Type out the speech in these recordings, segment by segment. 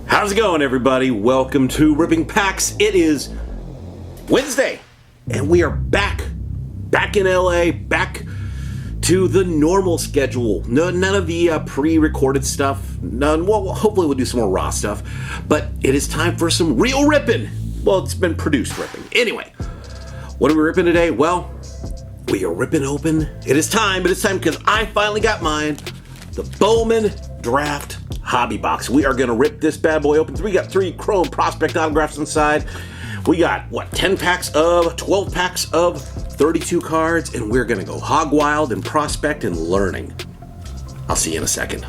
How's it going, everybody? Welcome to Ripping Packs. It is Wednesday, and we are back in LA, back to the normal schedule. None of the pre-recorded stuff. None. Well, hopefully we'll do some more raw stuff, but it is time for some real ripping. Well, it's been produced ripping. Anyway, what are we ripping today? Well, we are ripping open. It is time because I finally got mine. The Bowman Draft Hobby Box. We are going to rip this bad boy open. We got 3 Chrome Prospect autographs inside. We got, 12 packs of 32 cards, and we're going to go hog wild and prospect and learning. I'll see you in a second.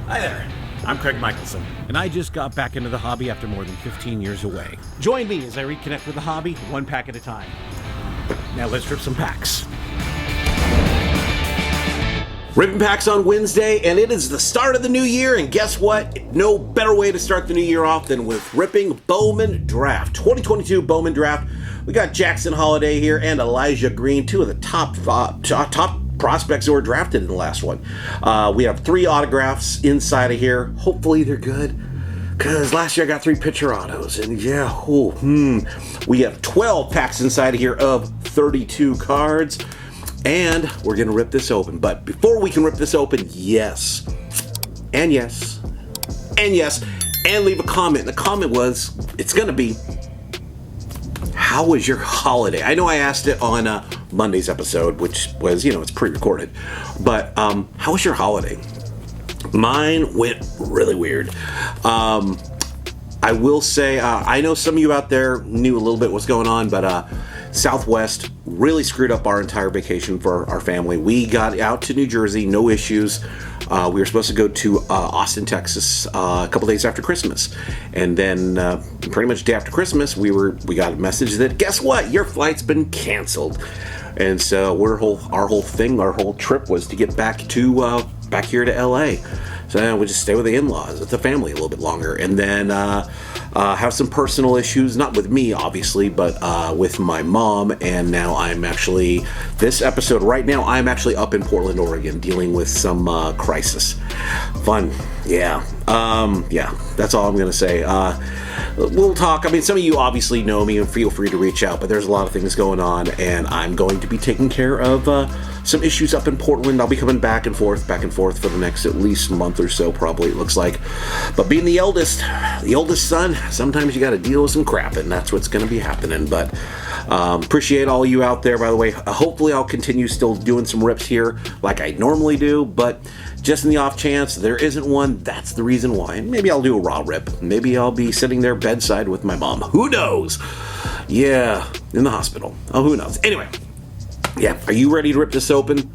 Hi there. I'm Craig Michelson, and I just got back into the hobby after more than 15 years away. Join me as I reconnect with the hobby, 1 pack at a time. Now let's rip some packs. Ripping packs on Wednesday, and it is the start of the new year, and guess what? No better way to start the new year off than with ripping Bowman Draft. 2022 Bowman Draft. We got Jackson Holliday here and Elijah Green, 2 of the top prospects who were drafted in the last one. We have 3 autographs inside of here. Hopefully they're good, because last year I got 3 pitcher autos, and we have 12 packs inside of here of 32 cards. And we're going to rip this open. But before we can rip this open, yes, and leave a comment. The comment was, it's going to be, how was your holiday? I know I asked it on Monday's episode, which was, it's pre-recorded. But how was your holiday? Mine went really weird. I will say, I know some of you out there knew a little bit what's going on, but Southwest really screwed up our entire vacation for our family. We got out to New Jersey, no issues. We were supposed to go to Austin, Texas a couple days after Christmas. And then pretty much day after Christmas, we got a message that, guess what? Your flight's been canceled. And so our whole trip was to get back here to LA. So we just stay with the in-laws, with the family a little bit longer, and then have some personal issues, not with me, obviously, but with my mom. And now this episode right now, I'm actually up in Portland, Oregon, dealing with some crisis. Fun, yeah. That's all I'm going to say. We'll talk. I mean, some of you obviously know me and feel free to reach out, but there's a lot of things going on, and I'm going to be taking care of some issues up in Portland. I'll be coming back and forth for the next at least month or so, probably, it looks like. But being the eldest son, sometimes you got to deal with some crap, and that's what's going to be happening. But appreciate all you out there, by the way. Hopefully I'll continue still doing some rips here like I normally do, but just in the off chance there isn't one, that's the reason why. And maybe I'll do a raw rip. Maybe I'll be sitting there bedside with my mom. Who knows? Yeah, in the hospital. Oh, who knows? Anyway, yeah, are you ready to rip this open?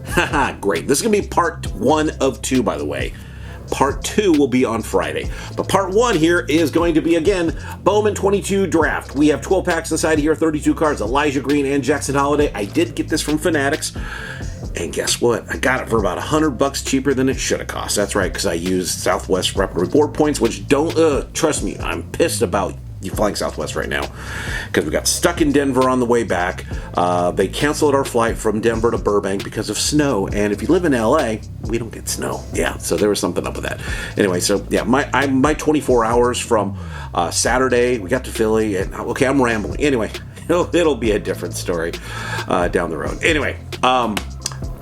Haha, great. This is going to be part 1 of 2, by the way. Part 2 will be on Friday. But part 1 here is going to be, again, Bowman 22 Draft. We have 12 packs inside here, 32 cards, Elijah Green and Jackson Holliday. I did get this from Fanatics. And guess what? I got it for about $100 cheaper than it should have cost. That's right, because I used Southwest reward points, which don't, trust me, I'm pissed about you flying Southwest right now, because we got stuck in Denver on the way back. They canceled our flight from Denver to Burbank because of snow, and if you live in LA, we don't get snow. Yeah, so there was something up with that. Anyway, so yeah, my 24 hours from Saturday, we got to Philly, and okay, I'm rambling. Anyway, it'll be a different story down the road. Anyway,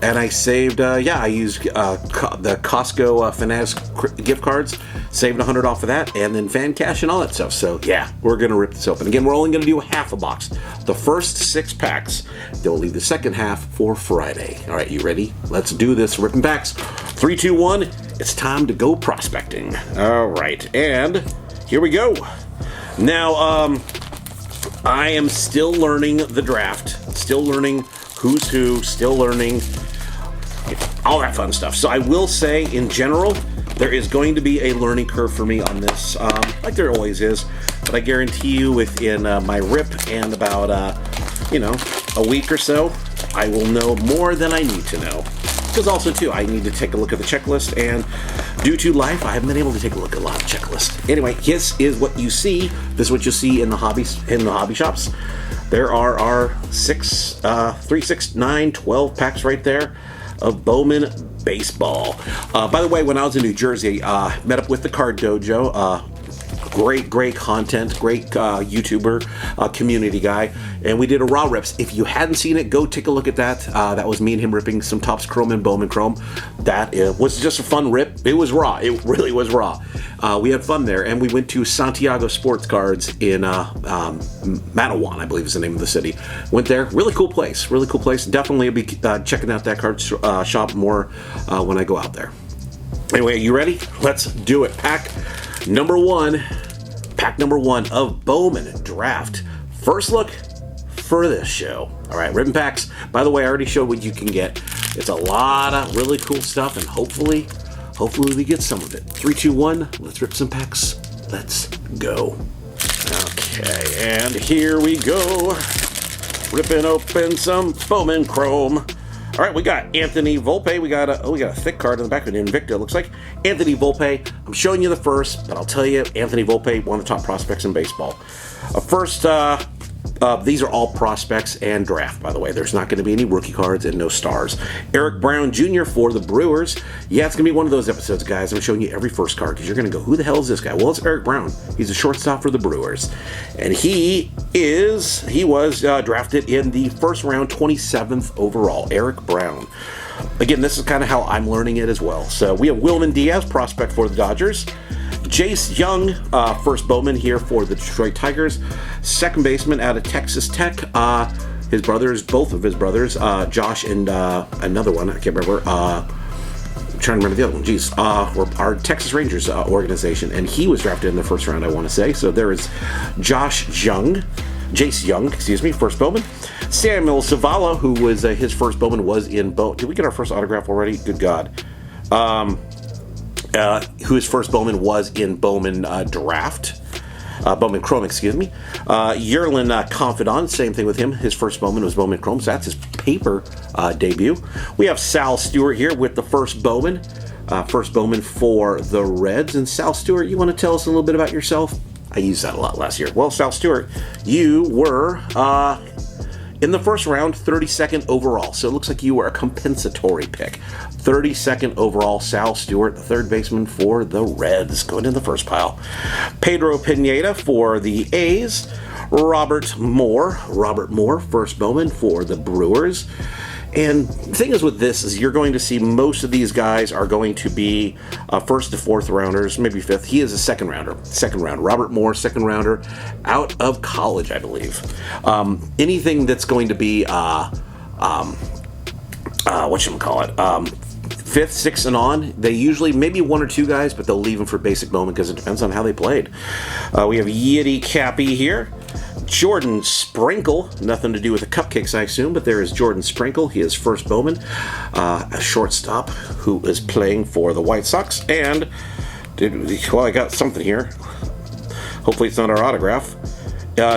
and I saved, I used the Costco Fanatics gift cards, saved $100 off of that, and then fan cash and all that stuff. So yeah, we're going to rip this open. Again, we're only going to do half a box. The first 6 packs, they'll leave the second half for Friday. All right, you ready? Let's do this. Ripping packs. 3, 2, 1. It's time to go prospecting. All right, and here we go. Now, I am still learning the draft, still learning who's who, still learning all that fun stuff. So I will say, in general, there is going to be a learning curve for me on this, like there always is. But I guarantee you, within my rip and about, a week or so, I will know more than I need to know. Because also, too, I need to take a look at the checklist, and due to life, I haven't been able to take a look at a lot of checklists. Anyway, this is what you see. This is what you see in the hobby shops. There are our 3, 6, 9, 12 packs right there. of Bowman baseball. By the way, when I was in New Jersey, met up with the Card Dojo. Great content, great YouTuber, community guy, and we did a raw rips. If you hadn't seen it, go take a look at that. That was me and him ripping some Topps Chrome and Bowman Chrome. That was just a fun rip. It was raw. It really was raw. We had fun there, and we went to Santiago Sports Cards in Mattawan, I believe is the name of the city. Went there. Really cool place. Definitely be checking out that card shop more when I go out there. Anyway, you ready? Let's do it. Pack number one of Bowman Draft. First look for this show. All right, ribbon packs. By the way, I already showed what you can get. It's a lot of really cool stuff, and hopefully we get some of it. 3, 2, 1. Let's rip some packs. Let's go. Okay, and here we go. Ripping open some Bowman Chrome. All right, we got Anthony Volpe. We got a thick card in the back of an Invicta. It looks like Anthony Volpe. I'm showing you the first, but I'll tell you, Anthony Volpe, one of the top prospects in baseball. First, these are all prospects and draft, by the way. There's not going to be any rookie cards and no stars. Eric Brown Jr. for the Brewers. Yeah, it's going to be one of those episodes, guys. I'm showing you every first card because you're going to go, who the hell is this guy? Well, it's Eric Brown. He's a shortstop for the Brewers. And he was drafted in the first round, 27th overall. Eric Brown. Again, this is kind of how I'm learning it as well. So we have Wilman Diaz, prospect for the Dodgers. Jace Young, first Bowman here for the Detroit Tigers. Second baseman out of Texas Tech. Both of his brothers, Josh and another one, I can't remember. I'm trying to remember the other one. Were our Texas Rangers organization, and he was drafted in the first round, I want to say. So there is Jace Young, first Bowman. Samuel Zavala, who was his first Bowman, was in Did we get our first autograph already? Good God. Whose first Bowman was in Bowman Draft. Bowman Chrome, Yerlin Confidant, same thing with him. His first Bowman was Bowman Chrome, so that's his paper debut. We have Sal Stewart here with the first Bowman. First Bowman for the Reds. And Sal Stewart, you want to tell us a little bit about yourself? I used that a lot last year. Well, Sal Stewart, you were in the first round, 32nd overall. So it looks like you were a compensatory pick. 32nd overall, Sal Stewart, the third baseman for the Reds, going in the first pile. Pedro Pineda for the A's. Robert Moore, first Bowman for the Brewers. And the thing is with this is you're going to see most of these guys are going to be first to fourth rounders, maybe fifth. He is a second rounder. Robert Moore, second rounder, out of college, I believe. Anything that's going to be fifth, sixth, and on, they usually, maybe one or two guys, but they'll leave them for basic Bowman because it depends on how they played. We have Yiddy Cappy here. Jordan Sprinkle, nothing to do with the cupcakes, I assume, but there is Jordan Sprinkle. He is first Bowman, a shortstop who is playing for the White Sox. And, I got something here. Hopefully it's not our autograph.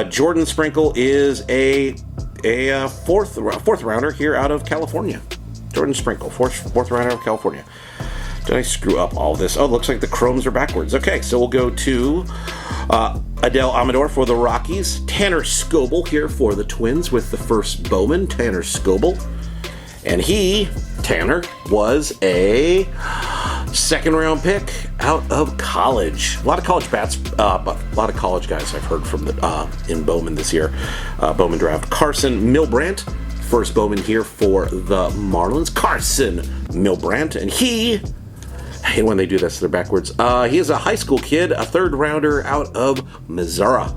Jordan Sprinkle is a fourth rounder here out of California. Jordan Sprinkle, fourth rounder out of California. Did I screw up all this? Oh, it looks like the chromes are backwards. Okay, so we'll go to Adel Amador for the Rockies. Tanner Scoble here for the Twins with the first Bowman, Tanner Scoble. And Tanner, was a second round pick out of college. A lot of college bats, but a lot of college guys I've heard from in Bowman this year. Bowman draft. Carson Milbrandt, first Bowman here for the Marlins. Carson Milbrandt, and I hate when they do this, they're backwards. He is a high school kid, a third rounder out of Missouri.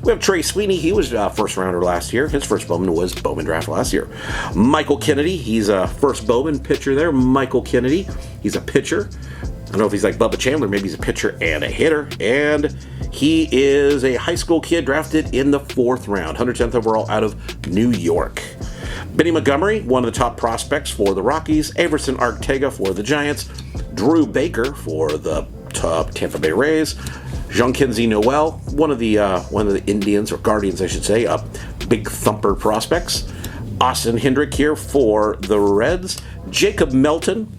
We have Trey Sweeney. He was first rounder last year. His first Bowman was Bowman draft last year. Michael Kennedy, he's a first Bowman pitcher there. Michael Kennedy, he's a pitcher. I don't know if he's like Bubba Chandler. Maybe he's a pitcher and a hitter. And he is a high school kid drafted in the fourth round, 110th overall out of New York. Benny Montgomery, one of the top prospects for the Rockies. Everson Arteaga for the Giants. Drew Baker for the Tampa Bay Rays. Jean-Kinsey Noel, one of the Indians, or Guardians, I should say, big thumper prospects. Austin Hendrick here for the Reds. Jacob Melton,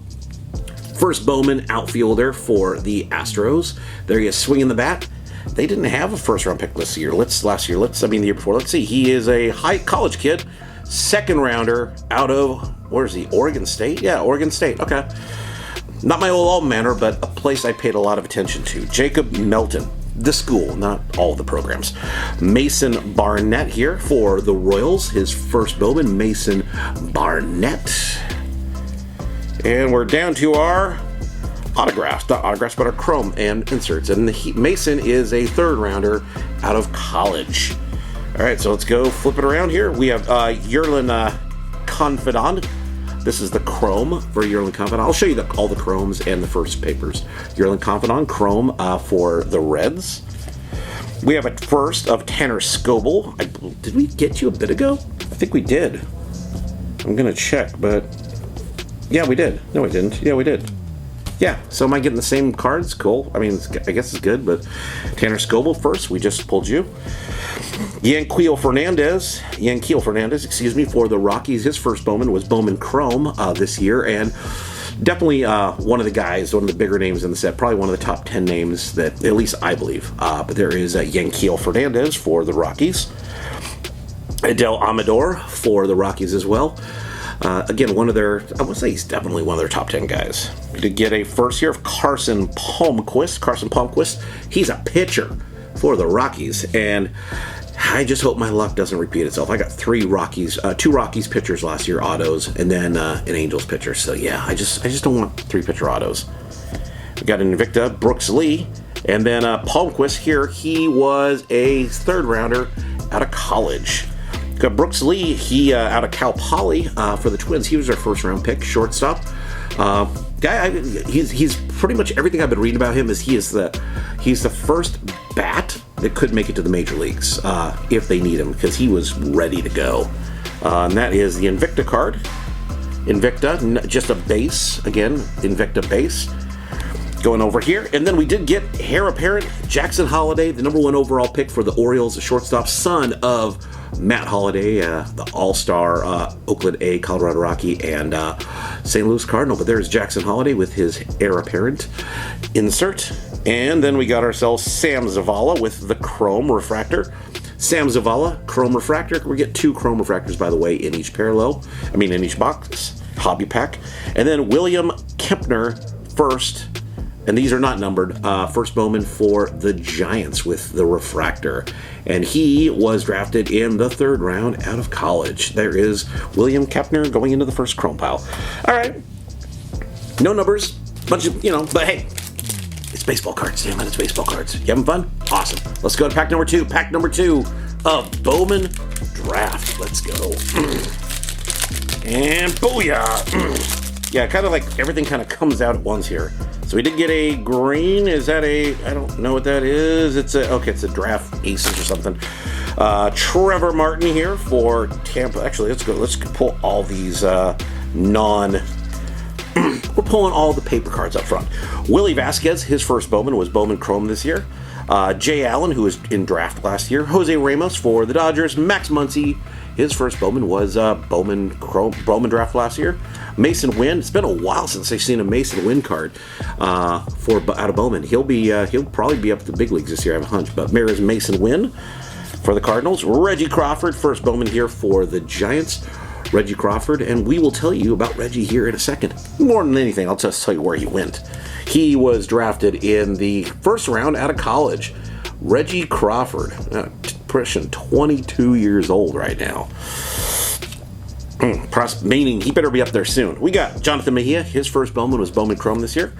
first Bowman outfielder for the Astros. There he is, swinging the bat. They didn't have a first-round pick the year before. Let's see. He is a high college kid. second rounder out of, where's he? Oregon State? Yeah, Oregon State. Okay. Not my old alma mater, but a place I paid a lot of attention to. Jacob Melton. The school, not all the programs. Mason Barnett here for the Royals. His first Bowman, Mason Barnett. And we're down to our autographs. Not autographs, but our chrome and inserts. And Mason is a third rounder out of college. All right, so let's go flip it around here. We have Yerlin Confidant. This is the chrome for Yerlin Confidant. I'll show you all the chromes and the first papers. Yerlin Confidant chrome for the Reds. We have a first of Tanner Scoble. Did we get you a bit ago? I think we did. I'm going to check, but yeah, we did. No, we didn't. Yeah, we did. Yeah, so am I getting the same cards? Cool. I mean, I guess it's good, but Tanner Scoble first. We just pulled you. Yanquiel Fernandez, for the Rockies. His first Bowman was Bowman Chrome this year, and definitely one of the guys, one of the bigger names in the set, probably one of the top 10 names that, at least I believe. But there is Yanquiel Fernandez for the Rockies. Adel Amador for the Rockies as well. Again, one of their, I would say he's definitely one of their top 10 guys. We did get a first here of Carson Palmquist. He's a pitcher for the Rockies, and I just hope my luck doesn't repeat itself. I got two Rockies pitchers last year, autos, and then an Angels pitcher. So yeah, I just don't want 3 pitcher autos. We got an Invicta, Brooks Lee, and then Palmquist here. He was a third rounder out of college. Got Brooks Lee, he out of Cal Poly for the Twins. He was our first round pick, shortstop. He's pretty much everything I've been reading about him is he's the first bat that could make it to the major leagues if they need him, because he was ready to go. And that is the Invicta card. Invicta, just a base again. Invicta base. Going over here, and then we did get heir apparent Jackson Holliday, the number 1 overall pick for the Orioles, the shortstop, son of Matt Holliday, the all-star Oakland A, Colorado Rocky, and St. Louis Cardinal. But there's Jackson Holliday with his heir apparent insert. And then we got ourselves Sam Zavala with the Chrome Refractor. Sam Zavala, Chrome Refractor. We get 2 Chrome Refractors, by the way, in each in each box, hobby pack. And then William Kempner, first, and these are not numbered, first Bowman for the Giants with the Refractor. And he was drafted in the 3rd round out of college. There is William Kempner going into the first Chrome pile. All right. No numbers. Bunch of, but hey, it's baseball cards. Damn it, it's baseball cards. You having fun? Awesome. Let's go to pack number 2. Pack number 2 of Bowman Draft. Let's go. And booyah. Yeah, kind of like everything kind of comes out at once here. So we did get a green. Is that I don't know what that is. It's a draft aces or something. Trevor Martin here for Tampa. Actually, let's pull all these we're pulling all the paper cards up front. Willie Vasquez, his first Bowman was Bowman Chrome this year. Jay Allen, who was in draft last year. Jose Ramos for the Dodgers. Max Muncy, his first Bowman was Bowman draft last year. Mason Wynn. It's been a while since I've seen a Mason Wynn card out of Bowman. He'll probably be up to the big leagues this year, I have a hunch. But there is Mason Wynn for the Cardinals. Reggie Crawford, first Bowman here for the Giants. Reggie Crawford, and we will tell you about Reggie here in a second. More than anything, I'll just tell you where he went. He was drafted in the 1st round out of college. Reggie Crawford, pushing 22 years old right now. Meaning he better be up there soon. We got Jonathan Mejia. His first Bowman was Bowman Chrome this year.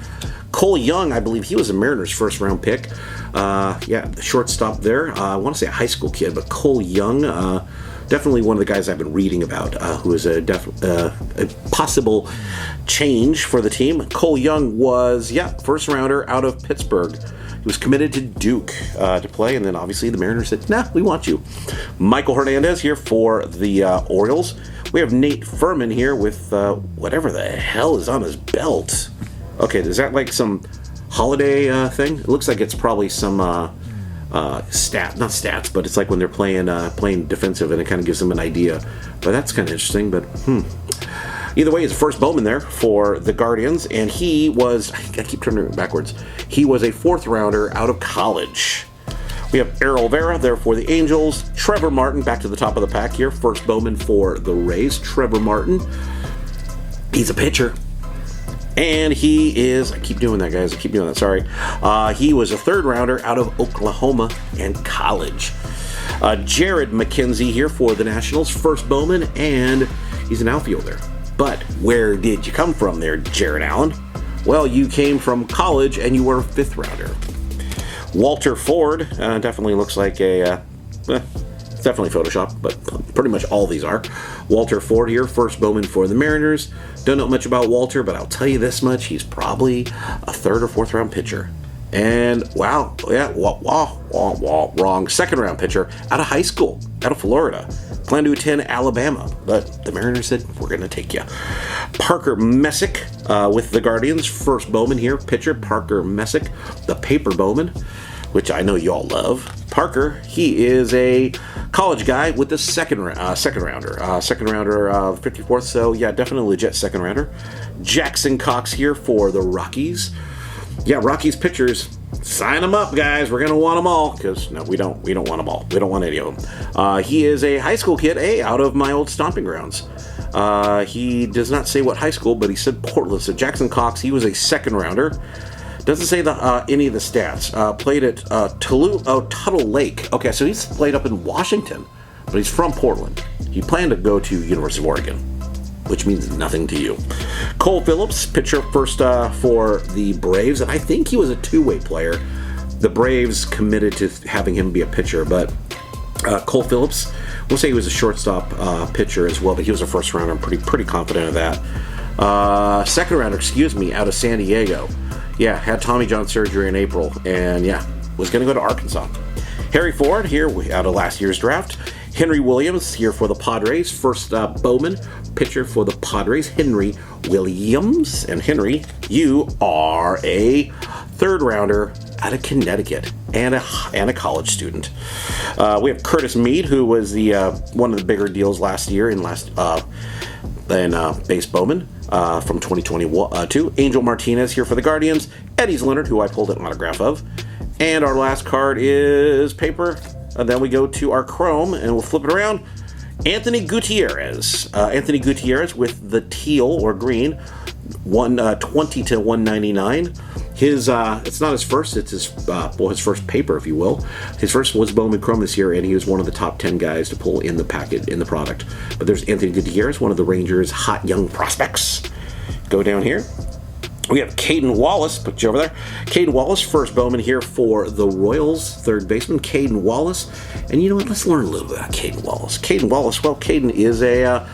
Cole Young, I believe he was a Mariners first round pick. The shortstop there. I want to say a high school kid, but Cole Young, definitely one of the guys I've been reading about, who is a possible change for the team. Cole Young was, first rounder out of Pittsburgh. He was committed to Duke to play, and then obviously the Mariners said, nah, we want you. Michael Hernandez here for the Orioles. We have Nate Furman here with whatever the hell is on his belt. Okay, is that like some holiday thing? It looks like it's probably some not stats, but it's like when they're playing defensive, and it kind of gives them an idea. But that's kind of interesting, but Either way, it's the first Bowman there for the Guardians, and he was, I keep turning it backwards, he was a 4th rounder out of college. We have Errol Vera there for the Angels. Trevor Martin back to the top of the pack here. First Bowman for the Rays. Trevor Martin. He's a pitcher. And he is, I keep doing that, guys. I keep doing that, sorry. He was a third rounder out of Oklahoma and college. Jared McKenzie here for the Nationals. First Bowman, and he's an outfielder. But where did you come from there, Jared Allen? Well, you came from college and you were a fifth rounder. Walter Ford definitely looks like it's definitely Photoshop, but pretty much all these are. Walter Ford here, first Bowman for the Mariners. Don't know much about Walter, but I'll tell you this much: he's probably a third or fourth round pitcher. And wow, wrong. Second round pitcher out of high school, out of Florida. Planned to attend Alabama, but the Mariners said, we're going to take you. Parker Messick with the Guardians. First Bowman here, pitcher Parker Messick, the paper Bowman, which I know you all love. Parker, he is a college guy with the second rounder, 54th, so yeah, definitely legit second rounder. Jackson Cox here for the Rockies. Yeah, Rockies pitchers, sign them up, guys. We're gonna want them all, because no, we don't want them all. We don't want any of them. He is a high school kid, out of my old stomping grounds. He does not say what high school, but he said Portland. So Jackson Cox, he was a second rounder. Doesn't say any of the stats. Played at Tuttle Lake. Okay, so he's played up in Washington, but he's from Portland. He planned to go to University of Oregon, which means nothing to you. Cole Phillips, pitcher first for the Braves, and I think he was a two-way player. The Braves committed to having him be a pitcher, but Cole Phillips, we'll say he was a shortstop pitcher as well, but he was a first rounder. I'm pretty confident of that. Second rounder, out of San Diego. Yeah, had Tommy John surgery in April, and yeah, was going to go to Arkansas. Harry Ford here out of last year's draft. Henry Williams here for the Padres. First Bowman, pitcher for the Padres, Henry Williams. And Henry, you are a third rounder out of Connecticut and a college student. We have Curtis Mead, who was the one of the bigger deals last year in base Bowman. From 2022. Angel Martinez here for the Guardians. Eddie Leonard, who I pulled an autograph of. And our last card is paper. And then we go to our chrome, and we'll flip it around. Anthony Gutierrez. Anthony Gutierrez with the teal or green, 120 to 199. His it's not his first, it's his first paper, if you will. His first was Bowman Chrome this year, and he was one of the top 10 guys to pull in the product. But there's Anthony Gutierrez, one of the Rangers' hot young prospects. Go down here. We have Caden Wallace, put you over there. Caden Wallace, first Bowman here for the Royals, third baseman, Caden Wallace. And you know what, let's learn a little bit about Caden Wallace. Caden Wallace, well, Caden is a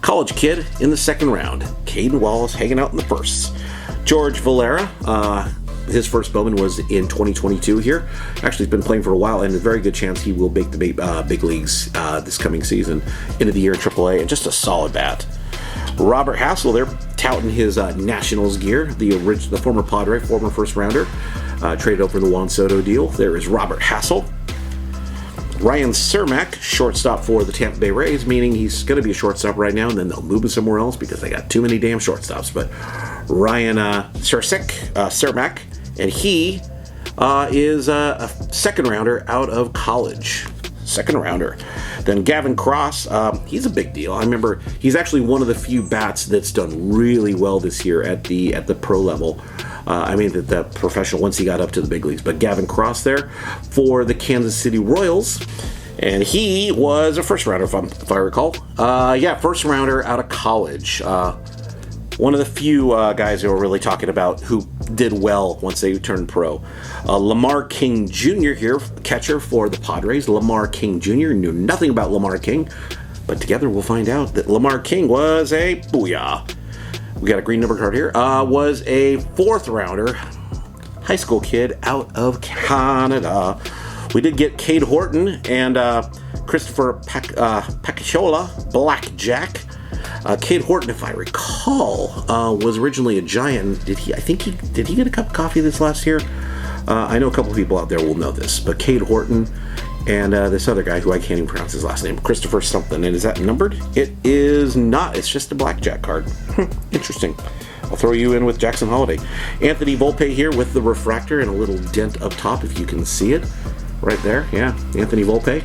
college kid in the second round. Caden Wallace hanging out in the firsts. George Valera, his first Bowman was in 2022 here. Actually, he's been playing for a while, and a very good chance he will make the big leagues this coming season, end of the year in AAA, and just a solid bat. Robert Hassel there, touting his Nationals gear, the former Padre, former first rounder, traded over the Juan Soto deal. There is Robert Hassel. Ryan Cermak, shortstop for the Tampa Bay Rays, meaning he's going to be a shortstop right now, and then they'll move him somewhere else because they got too many damn shortstops. But Ryan Cermak, and he is a second rounder out of college. Second rounder. Then Gavin Cross, he's a big deal. I remember he's actually one of the few bats that's done really well this year at the pro level. The professional, once he got up to the big leagues. But Gavin Cross there for the Kansas City Royals. And he was a first rounder, if I recall. First rounder out of college. One of the few guys who are really talking about who did well once they turned pro. Lamar King Jr. here, catcher for the Padres. Lamar King Jr. knew nothing about Lamar King, but together we'll find out that Lamar King was a booyah. We got a green number card here. Was a fourth rounder, high school kid out of Canada. We did get Cade Horton and Christopher Pacachola, Blackjack. Cade Horton, if I recall, was originally a Giant. Did he get a cup of coffee this last year? I know a couple of people out there will know this, but Cade Horton and this other guy who I can't even pronounce his last name, Christopher something. And is that numbered? It is not. It's just a blackjack card. Interesting. I'll throw you in with Jackson Holiday. Anthony Volpe here with the refractor and a little dent up top, if you can see it. right there. Yeah, Anthony Volpe.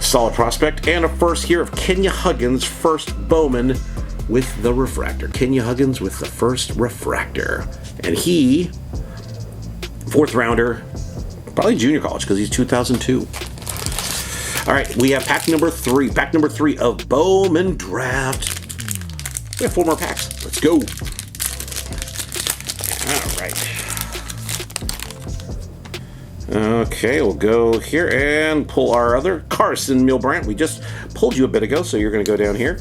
Solid prospect. And a first here of Kenya Huggins, first Bowman with the refractor. Kenya Huggins with the first refractor. And he, fourth rounder, probably junior college because he's 2002. All right, we have pack number 3. Pack number 3 of Bowman Draft. We have 4 more packs. Let's go. All right. Okay, we'll go here and pull our other Carson Milbrandt. We just pulled you a bit ago, so you're going to go down here.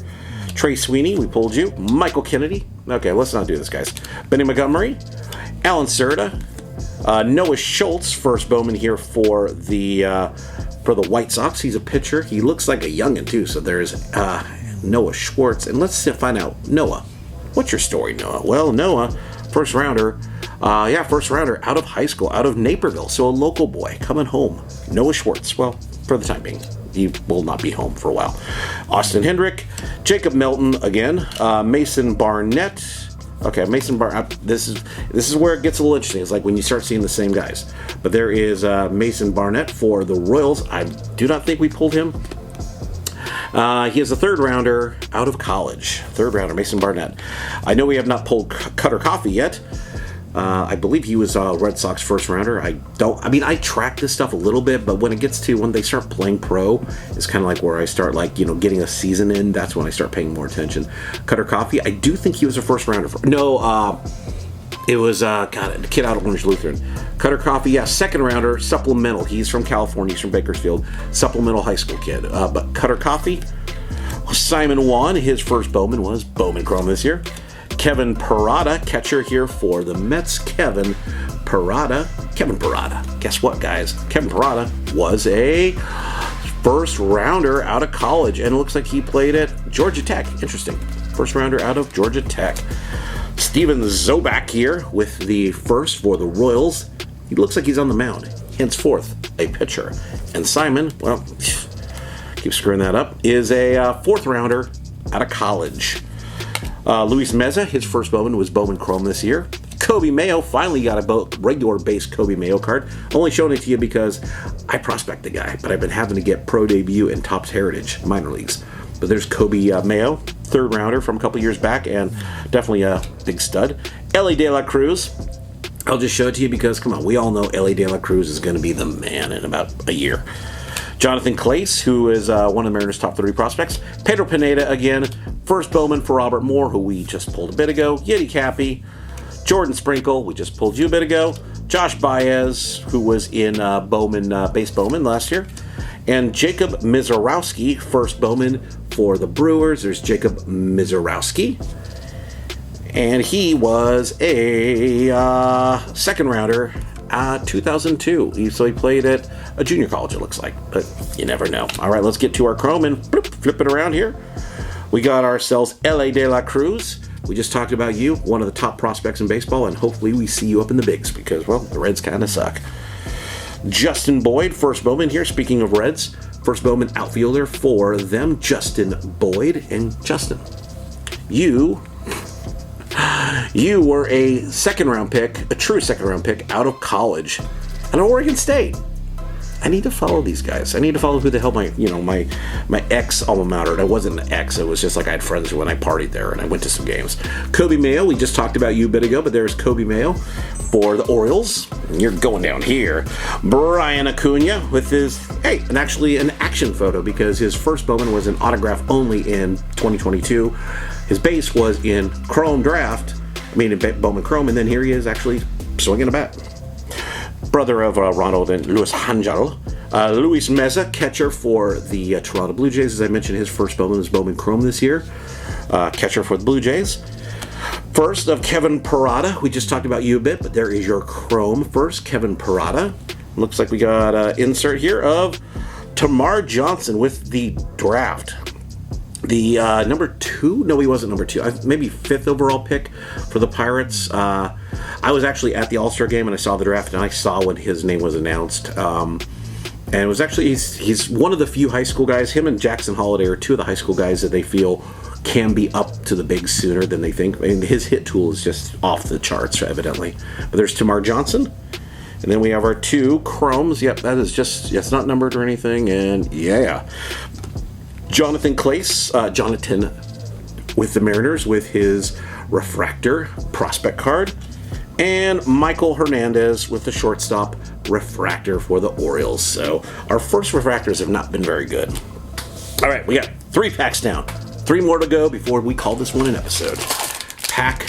Trey Sweeney, we pulled you. Michael Kennedy. Okay, let's not do this, guys. Benny Montgomery. Alan Serta. Noah Schultz, first Bowman here for the White Sox. He's a pitcher. He looks like a youngin' too. So there's Noah Schwartz, and let's find out, Noah, what's your story, Noah? Well, Noah, first rounder out of high school, out of Naperville, so a local boy coming home. Noah Schwartz. Well, for the time being, he will not be home for a while. Austin Hendrick, Jacob Melton again, Mason Barnett. Okay, Mason Barnett. This is where it gets a little interesting. It's like when you start seeing the same guys. But there is Mason Barnett for the Royals. I do not think we pulled him. He is a third rounder out of college. Third rounder, Mason Barnett. I know we have not pulled Cutter Coffee yet. I believe he was a Red Sox first rounder. I track this stuff a little bit, but when they start playing pro, it's kind of like where I start getting a season in. That's when I start paying more attention. Cutter Coffee, I do think he was a first rounder. It was a kid out of Orange Lutheran. Cutter Coffee, yeah, second rounder, supplemental. He's from California, he's from Bakersfield, supplemental high school kid. But Cutter Coffee, Simon Wan, his first Bowman was Bowman Chrome this year. Kevin Parada, catcher here for the Mets. Kevin Parada. Guess what, guys? Kevin Parada was a first rounder out of college, and it looks like he played at Georgia Tech. Interesting. First rounder out of Georgia Tech. Steven Zobak here with the first for the Royals. He looks like he's on the mound, henceforth a pitcher. And Simon, well, keep screwing that up, is a fourth rounder out of college. Luis Meza, his first Bowman was Bowman Chrome this year. Kobe Mayo finally got a regular base Kobe Mayo card. Only showing it to you because I prospect the guy, but I've been having to get pro debut and Topps Heritage minor leagues. But there's Kobe Mayo, third rounder from a couple years back, and definitely a big stud. Ellie De La Cruz. I'll just show it to you because, come on, we all know Ellie De La Cruz is going to be the man in about a year. Jonathan Clace, who is one of the Mariners' top 30 prospects. Pedro Pineda again. First Bowman for Robert Moore, who we just pulled a bit ago. Yeti Cappy. Jordan Sprinkle, we just pulled you a bit ago. Josh Baez, who was in base Bowman last year. And Jacob Mizorowski, first Bowman for the Brewers. There's Jacob Mizorowski. And he was a second rounder, 2002. So he played at a junior college, it looks like. But you never know. All right, let's get to our Chrome and flip it around here. We got ourselves L.A. De La Cruz. We just talked about you, one of the top prospects in baseball, and hopefully we see you up in the bigs because, well, the Reds kind of suck. Justin Boyd, first Bowman here. Speaking of Reds, first Bowman outfielder for them, Justin Boyd. And Justin, you were a second-round pick, a true second-round pick out of college at Oregon State. I need to follow these guys. I need to follow who the hell my ex alma mater. It wasn't an ex. It was just like I had friends when I partied there and I went to some games. Kobe Mayo, we just talked about you a bit ago, but there's Kobe Mayo for the Orioles. And you're going down here. Brian Acuna with his, an action photo because his first Bowman was an autograph only in 2022. His base was in Chrome Draft, in Bowman Chrome, and then here he is actually swinging a bat. Brother of Ronald and Luis Angel. Luis Meza, catcher for the Toronto Blue Jays. As I mentioned, his first Bowman was Bowman Chrome this year. Catcher for the Blue Jays. First of Kevin Parada. We just talked about you a bit, but there is your Chrome first, Kevin Parada. Looks like we got an insert here of Tamar Johnson with the draft. The number 2? No, he wasn't number 2. Maybe 5th overall pick for the Pirates. I was actually at the All-Star game and I saw the draft and I saw when his name was announced. And it was actually, he's one of the few high school guys. Him and Jackson Holiday are two of the high school guys that they feel can be up to the bigs sooner than they think. His hit tool is just off the charts, evidently. But there's Tamar Johnson. And then we have our 2 chromes. Yep, that is just, it's not numbered or anything. And yeah, Jonathan Clace, Jonathan with the Mariners with his refractor prospect card. And Michael Hernandez with the shortstop refractor for the Orioles. So our first refractors have not been very good. All right, we got 3 packs down. 3 more to go before we call this one an episode. Pack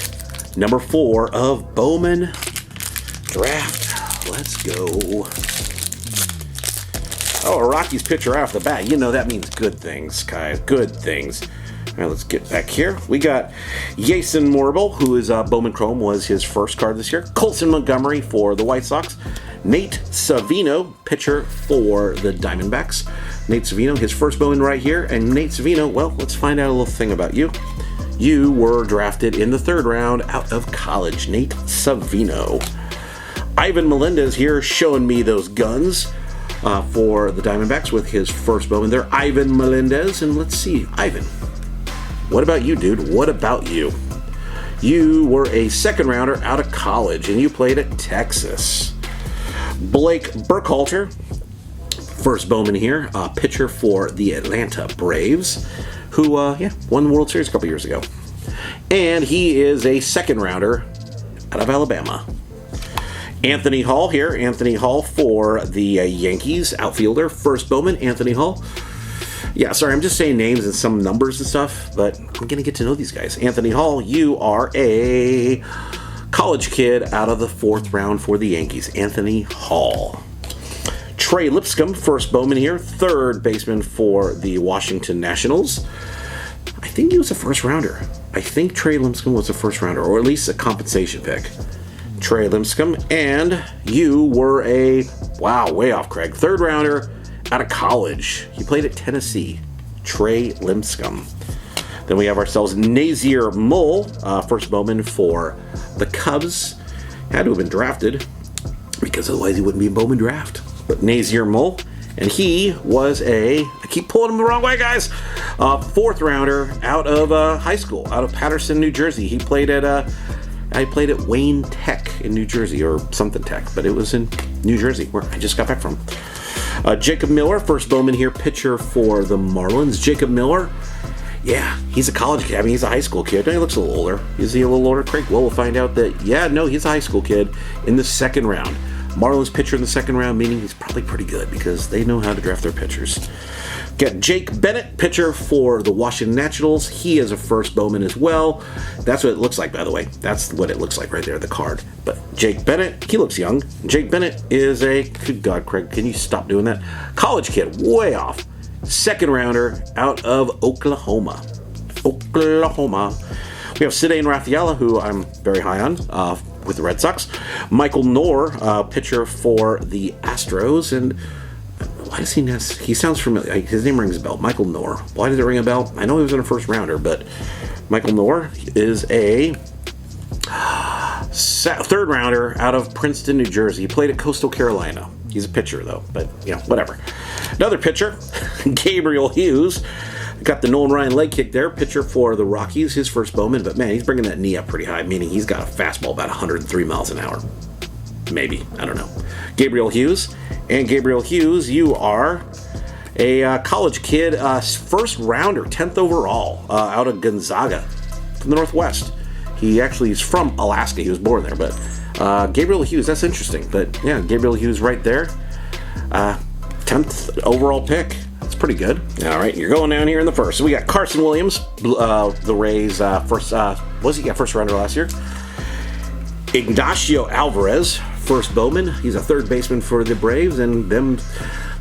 number 4 of Bowman Draft. Let's go. Oh, a Rockies pitcher off the bat. You know that means good things, guys. Good things. All right, let's get back here. We got Jason Morrible, who is Bowman Chrome, was his first card this year. Colson Montgomery for the White Sox. Nate Savino, pitcher for the Diamondbacks. Nate Savino, his first Bowman right here. And Nate Savino, well, let's find out a little thing about you. You were drafted in the 3rd round out of college. Nate Savino. Ivan Melendez here showing me those guns for the Diamondbacks with his first Bowman there. Ivan Melendez. And let's see, Ivan, what about you, dude? What about you? You were a 2nd rounder out of college, and you played at Texas. Blake Burkhalter, first Bowman here, pitcher for the Atlanta Braves, who won the World Series a couple years ago. And he is a 2nd rounder out of Alabama. Anthony Hall here. Anthony Hall for the Yankees, outfielder. First Bowman, Anthony Hall. Yeah, sorry, I'm just saying names and some numbers and stuff, but I'm going to get to know these guys. Anthony Hall, you are a college kid out of the 4th round for the Yankees. Anthony Hall. Trey Lipscomb, first Bowman here. 3rd baseman for the Washington Nationals. I think he was a 1st rounder. I think Trey Lipscomb was a 1st rounder, or at least a compensation pick. Trey Lipscomb, and you were a, wow, way off, Craig, 3rd rounder out of college. He played at Tennessee. Trey Lipscomb. Then we have ourselves Nazir Mull, first Bowman for the Cubs. Had to have been drafted, because otherwise he wouldn't be in Bowman draft. But Nazir Mull, and he was I keep pulling him the wrong way, guys, 4th rounder out of high school, out of Patterson, New Jersey. He played at Wayne Tech in New Jersey, or something Tech, but it was in New Jersey, where I just got back from. Jacob Miller, first Bowman here, pitcher for the Marlins. Jacob Miller, yeah, he's a college kid. I mean, he's a high school kid. He looks a little older. Is he a little older, Craig? Well, we'll find out that, yeah, no, he's a high school kid in the 2nd round. Marlins pitcher in the 2nd round, meaning he's probably pretty good because they know how to draft their pitchers. Got Jake Bennett, pitcher for the Washington Nationals. He is a first Bowman as well. That's what it looks like, by the way. That's what it looks like right there, the card. But Jake Bennett, he looks young. Jake Bennett is a, good God, Craig, can you stop doing that? College kid, way off. 2nd rounder out of Oklahoma. We have Cedane Rafaela, who I'm very high on, with the Red Sox. Michael Knorr, pitcher for the Astros. And why does he sounds familiar. His name rings a bell. Michael Knorr. Why does it ring a bell? I know he was in a 1st rounder, but Michael Knorr is a 3rd rounder out of Princeton, New Jersey. He played at Coastal Carolina. He's a pitcher, though, but, whatever. Another pitcher, Gabriel Hughes. Got the Nolan Ryan leg kick there. Pitcher for the Rockies, his first Bowman, but man, he's bringing that knee up pretty high, meaning he's got a fastball about 103 miles an hour. Maybe. I don't know. Gabriel Hughes. And Gabriel Hughes, you are a college kid, 1st rounder, 10th overall, out of Gonzaga from the Northwest. He actually is from Alaska. He was born there, but Gabriel Hughes, that's interesting. But yeah, Gabriel Hughes right there. 10th overall pick. That's pretty good. All right, you're going down here in the 1st. So we got Carson Williams, the Rays' first rounder last year. Ignacio Alvarez, first Bowman. He's a 3rd baseman for the Braves, and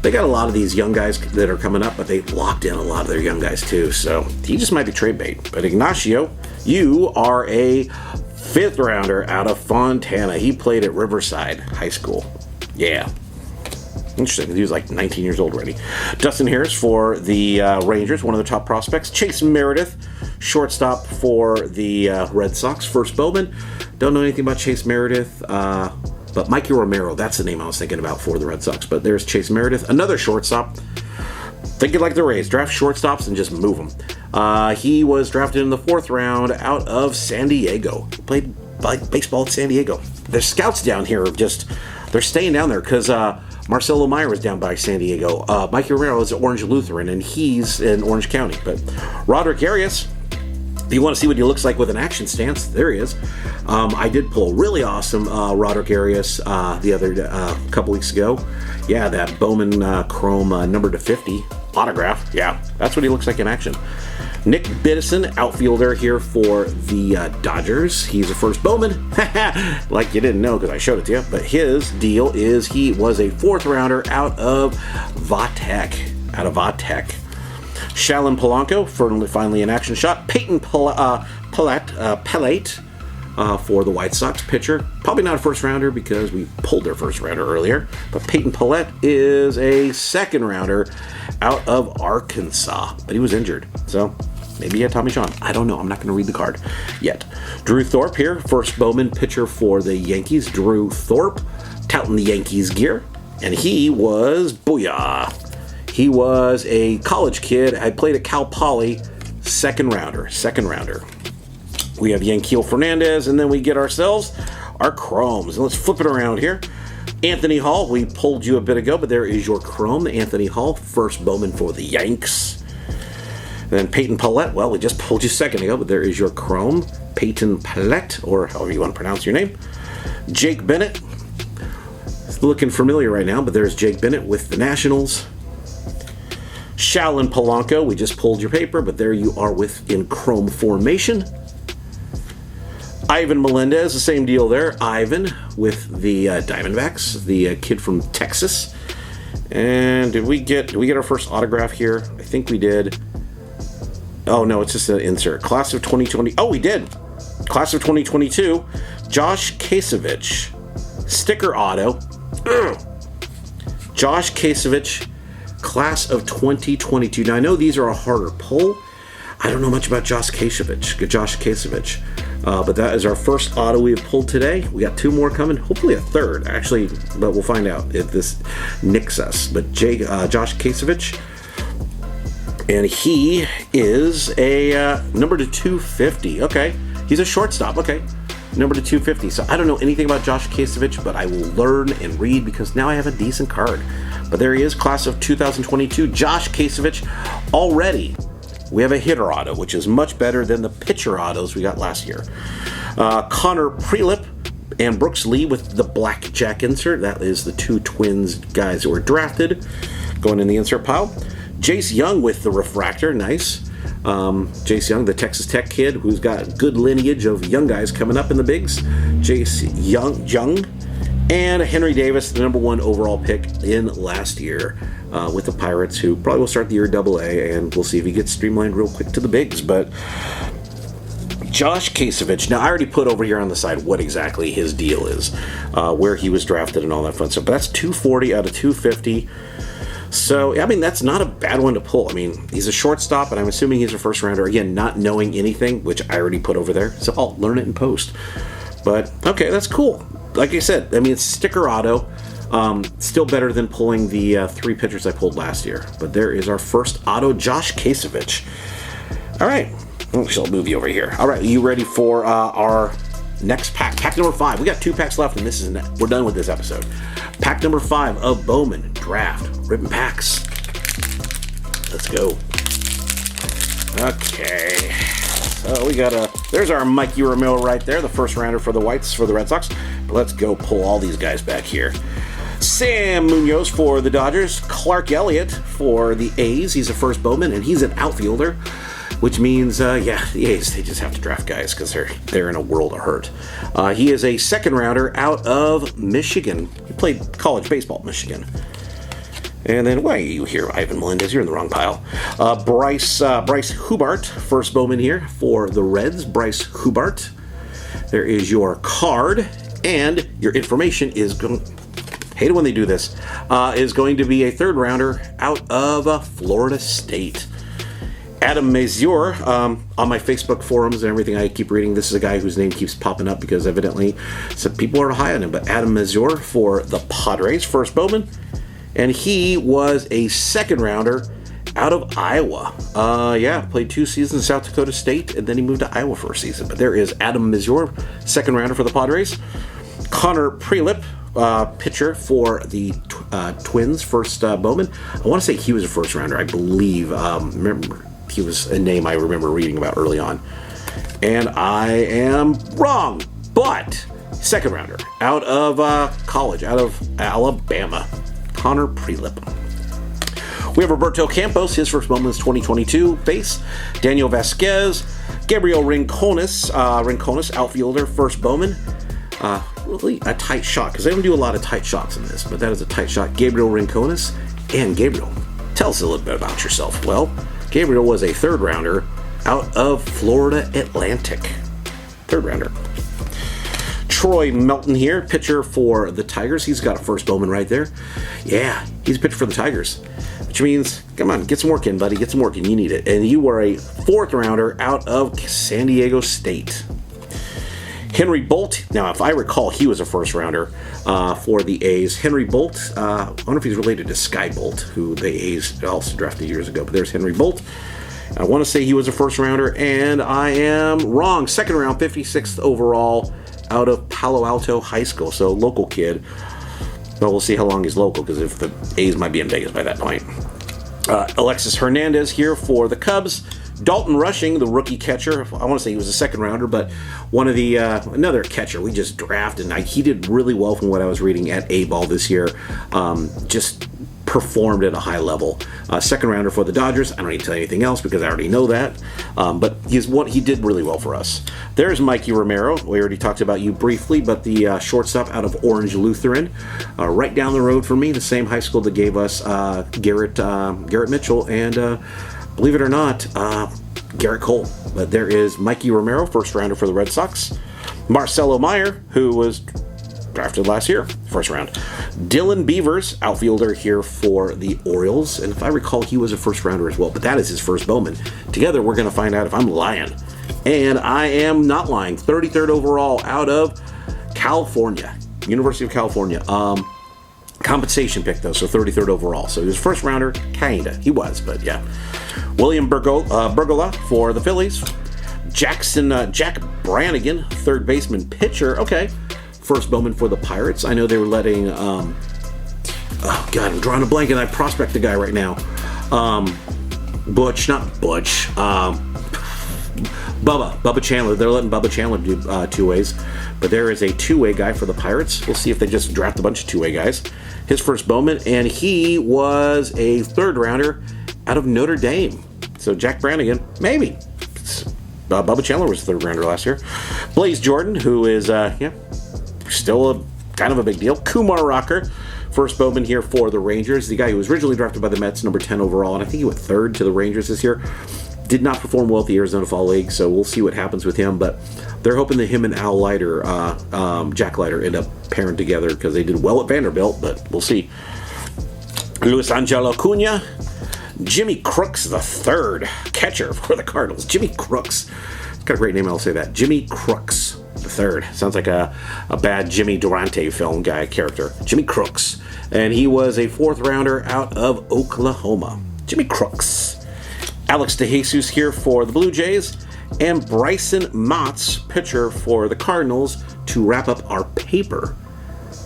they got a lot of these young guys that are coming up, but they locked in a lot of their young guys too. So he just might be trade bait. But Ignacio, you are a 5th rounder out of Fontana. He played at Riverside High School. Yeah. Interesting. He was like 19 years old already. Dustin Harris for the Rangers, one of the top prospects. Chase Meredith, shortstop for the Red Sox, first Bowman. Don't know anything about Chase Meredith, but Mikey Romero, that's the name I was thinking about for the Red Sox. But there's Chase Meredith, another shortstop. Thinking like the Rays, draft shortstops and just move them. He was drafted in the 4th round out of San Diego. He played baseball at San Diego. The scouts down here they're staying down there because Marcelo Meyer was down by San Diego. Mikey Romero is at Orange Lutheran, and he's in Orange County. But Roderick Arias, if you want to see what he looks like with an action stance, there he is. I did pull really awesome Roderick Arias the other couple weeks ago. Yeah, that Bowman Chrome number '50 autograph. Yeah, that's what he looks like in action. Nick Biddison, outfielder here for the Dodgers. He's a first Bowman. Like you didn't know because I showed it to you. But his deal is he was a fourth rounder out of Vatek. Shalin Polanco, finally an action shot. Peyton Pellette for the White Sox pitcher. Probably not a first rounder because we pulled their first rounder earlier. But Peyton Pellette is a second rounder out of Arkansas. But he was injured. So maybe he had Tommy John. I don't know. I'm not going to read the card yet. Drew Thorpe here, first Bowman pitcher for the Yankees. Drew Thorpe, touting the Yankees gear. And he was, booyah, he was a college kid. I played at Cal Poly, second rounder. We have Yanquiel Fernandez, and then we get ourselves our chromes. And let's flip it around here. Anthony Hall, we pulled you a bit ago, but there is your chrome. Anthony Hall, first Bowman for the Yanks. Then Peyton Pellette, well, we just pulled you a second ago, but there is your chrome. Peyton Pellette, or however you want to pronounce your name. Jake Bennett, it's looking familiar right now, but there's Jake Bennett with the Nationals. Shalin Polanco, we just pulled your paper, but there you are in chrome formation. Ivan Melendez, the same deal there. Ivan with the Diamondbacks, the kid from Texas. And did we get our first autograph here? I think we did. Oh no, it's just an insert. Class of 2020. Oh, we did. Class of 2022. Josh Kasevich, sticker auto. Josh Kasevich, class of 2022. Now I know these are a harder pull. I don't know much about Josh Kasevich. But that is our first auto we have pulled today. We got two more coming, hopefully a third, actually, but we'll find out if this nicks us. But Josh Kasevich, and he is a number to 250. Okay, he's a shortstop. Okay, number to 250. So I don't know anything about Josh Kasevich, but I will learn and read because now I have a decent card. But there he is, class of 2022, Josh Kasevich. Already we have a hitter auto, which is much better than the pitcher autos we got last year. Connor Prelip and Brooks Lee with the blackjack insert. That is the two Twins guys that were drafted, going in the insert pile. Jace Young with the refractor, nice. Jace Young, the Texas Tech kid, who's got good lineage of young guys coming up in the bigs. Jace Young. And Henry Davis, the number one overall pick in last year with the Pirates, who probably will start the year AA, and we'll see if he gets streamlined real quick to the bigs. But Josh Kasevich, now I already put over here on the side what exactly his deal is, where he was drafted and all that fun stuff. But that's 240 out of 250. So, I mean, that's not a bad one to pull. I mean, he's a shortstop, and I'm assuming he's a first rounder. Again, not knowing anything, which I already put over there. So I'll learn it in post. But, okay, that's cool. Like I said, I mean, it's sticker auto. Still better than pulling the three pitchers I pulled last year. But there is our first auto, Josh Kasevich. All right. I'll move you over here. All right, are you ready for our next pack? Pack number 5. We got 2 packs left, and we're done with this episode. Pack number 5 of Bowman Draft Ribbon Packs. Let's go. Okay. So we got there's our Mikey Romero right there, the first rounder for the Whites, for the Red Sox. But let's go pull all these guys back here. Sam Munoz for the Dodgers. Clark Elliott for the A's. He's a first Bowman, and he's an outfielder, which means, the A's, they just have to draft guys because they're in a world of hurt. He is a second rounder out of Michigan. He played college baseball at Michigan. And then, why are you here, Ivan Melendez? You're in the wrong pile. Bryce Hubart, first Bowman here for the Reds. Bryce Hubart. There is your card, and your information is going. Hate it when they do this. Is going to be a third rounder out of Florida State. Adam Mazur, on my Facebook forums and everything I keep reading, this is a guy whose name keeps popping up because evidently some people are high on him. But Adam Mazur for the Padres, first Bowman. And he was a second rounder out of Iowa. Yeah, played 2 seasons in South Dakota State, and then he moved to Iowa for a season. But there is Adam Mizur, second rounder for the Padres. Connor Prelip, pitcher for the Twins, first Bowman. I want to say he was a first rounder, I believe. Remember, he was a name I remember reading about early on. And I am wrong, but second rounder out of college, out of Alabama, Connor Prelip. We have Roberto Campos, his first Bowman is 2022 base. Daniel Vasquez, Gabriel Rincones, outfielder, first Bowman. Really a tight shot, because they don't do a lot of tight shots in this, but that is a tight shot. Gabriel Rincones. And Gabriel, tell us a little bit about yourself. Well, Gabriel was a third rounder out of Florida Atlantic. Third rounder. Troy Melton here, pitcher for the Tigers. He's got a first Bowman right there. Yeah, he's a pitcher for the Tigers. Which means, come on, get some work in, buddy. Get some work in. You need it. And you were a fourth rounder out of San Diego State. Henry Bolt. Now, if I recall, he was a first rounder for the A's. Henry Bolt. I wonder if he's related to Sky Bolt, who the A's also drafted years ago. But there's Henry Bolt. I want to say he was a first rounder, and I am wrong. Second round, 56th overall, out of Palo Alto High School. So local kid. But we'll see how long he's local, because if the A's might be in Vegas by that point. Alexis Hernandez here for the Cubs. Dalton Rushing, the rookie catcher. I want to say he was a second rounder, but one of the another catcher we just drafted. And he did really well from what I was reading at A-Ball this year. Just performed at a high level. Second rounder for the Dodgers. I don't need to tell you anything else because I already know that. But he did really well for us. There's Mikey Romero. We already talked about you briefly, but the shortstop out of Orange Lutheran, right down the road from me, the same high school that gave us Garrett Mitchell and believe it or not, Garrett Cole. But there is Mikey Romero, first rounder for the Red Sox. Marcelo Meyer, who was drafted last year, first round. Dylan Beavers, outfielder here for the Orioles. And if I recall, he was a first rounder as well. But that is his first Bowman. Together, we're going to find out if I'm lying. And I am not lying. 33rd overall out of California, University of California. Compensation pick, though, so 33rd overall. So he was first rounder, kinda. He was, but yeah. William Bergola for the Phillies. Jack Brannigan, third baseman pitcher. Okay. First Bowman for the Pirates. I know they were letting, oh God, I'm drawing a blank and I prospect the guy right now. Bubba Chandler. They're letting Bubba Chandler do two ways. But there is a two-way guy for the Pirates. We'll see if they just draft a bunch of two-way guys. His first Bowman, and he was a third rounder out of Notre Dame. So Jack Brannigan, maybe. Bubba Chandler was a third rounder last year. Blaze Jordan, who is, still a kind of a big deal. Kumar Rocker, first Bowman here for the Rangers. The guy who was originally drafted by the Mets, number 10 overall, and I think he went third to the Rangers this year. Did not perform well at the Arizona Fall League, so we'll see what happens with him. But they're hoping that him and Jack Leiter, end up pairing together because they did well at Vanderbilt, but we'll see. Luis Angel Acuna, Jimmy Crooks the third, catcher for the Cardinals. Jimmy Crooks. It's got a great name, I'll say that. Jimmy Crooks the third. Sounds like a bad Jimmy Durante film guy character. Jimmy Crooks. And he was a fourth rounder out of Oklahoma. Jimmy Crooks. Alex DeJesus here for the Blue Jays, and Bryson Motts, pitcher for the Cardinals, to wrap up our paper.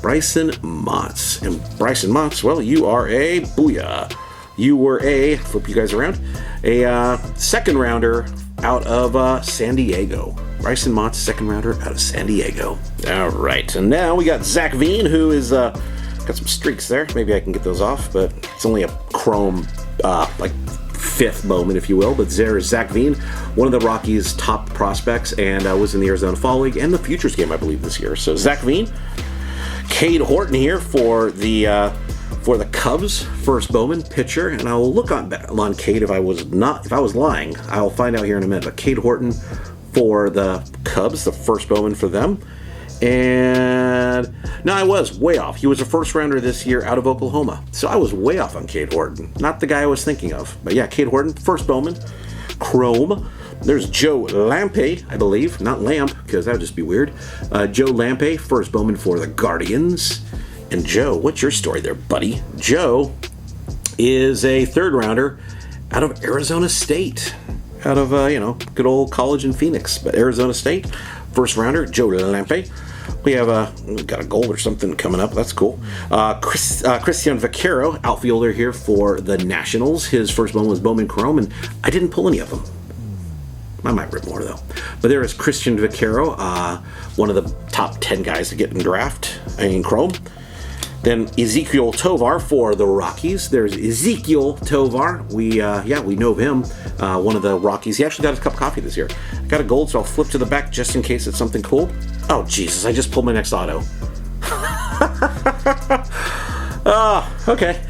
Bryson Motts. And Bryson Motts, well, you are a booyah. You were flip you guys around, a second rounder out of San Diego. Bryson Motts, second rounder out of San Diego. All right, and now we got Zach Veen, who is got some streaks there. Maybe I can get those off, but it's only a chrome, fifth Bowman, if you will. But there's Zach Veen, one of the Rockies' top prospects, and was in the Arizona Fall League and the Futures game, I believe, this year. So Zach Veen. Cade Horton here for the Cubs, first Bowman pitcher, and I will look on Cade if I was lying. I'll find out here in a minute. But Cade Horton for the Cubs, the first Bowman for them. And no, I was way off. He was a first rounder this year out of Oklahoma. So I was way off on Cade Horton. Not the guy I was thinking of. But yeah, Cade Horton, first Bowman. Chrome. There's Joe Lampe, I believe. Not Lamp, because that would just be weird. Joe Lampe, first Bowman for the Guardians. And Joe, what's your story there, buddy? Joe is a third rounder out of Arizona State. Out of, good old college in Phoenix. But Arizona State, first rounder, Joe Lampe. We have we got a gold or something coming up. That's cool. Christian Vaquero, outfielder here for the Nationals. His first Bowman was Bowman Chrome, and I didn't pull any of them. I might rip more, though. But there is Christian Vaquero, one of the top 10 guys to get in draft in Chrome. Then Ezequiel Tovar for the Rockies. There's Ezequiel Tovar. We know of him. One of the Rockies. He actually got his cup of coffee this year. I got a gold, so I'll flip to the back just in case it's something cool. Oh, Jesus, I just pulled my next auto. Okay.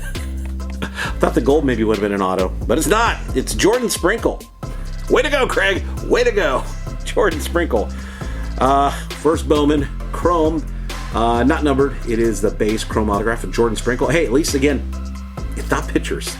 Thought the gold maybe would have been an auto, but it's not. It's Jordan Sprinkle. Way to go, Craig. Way to go. Jordan Sprinkle. First Bowman, Chrome. Not numbered. It is the base Chrome autograph of Jordan Sprinkle. Hey, at least, again, it's not pitchers.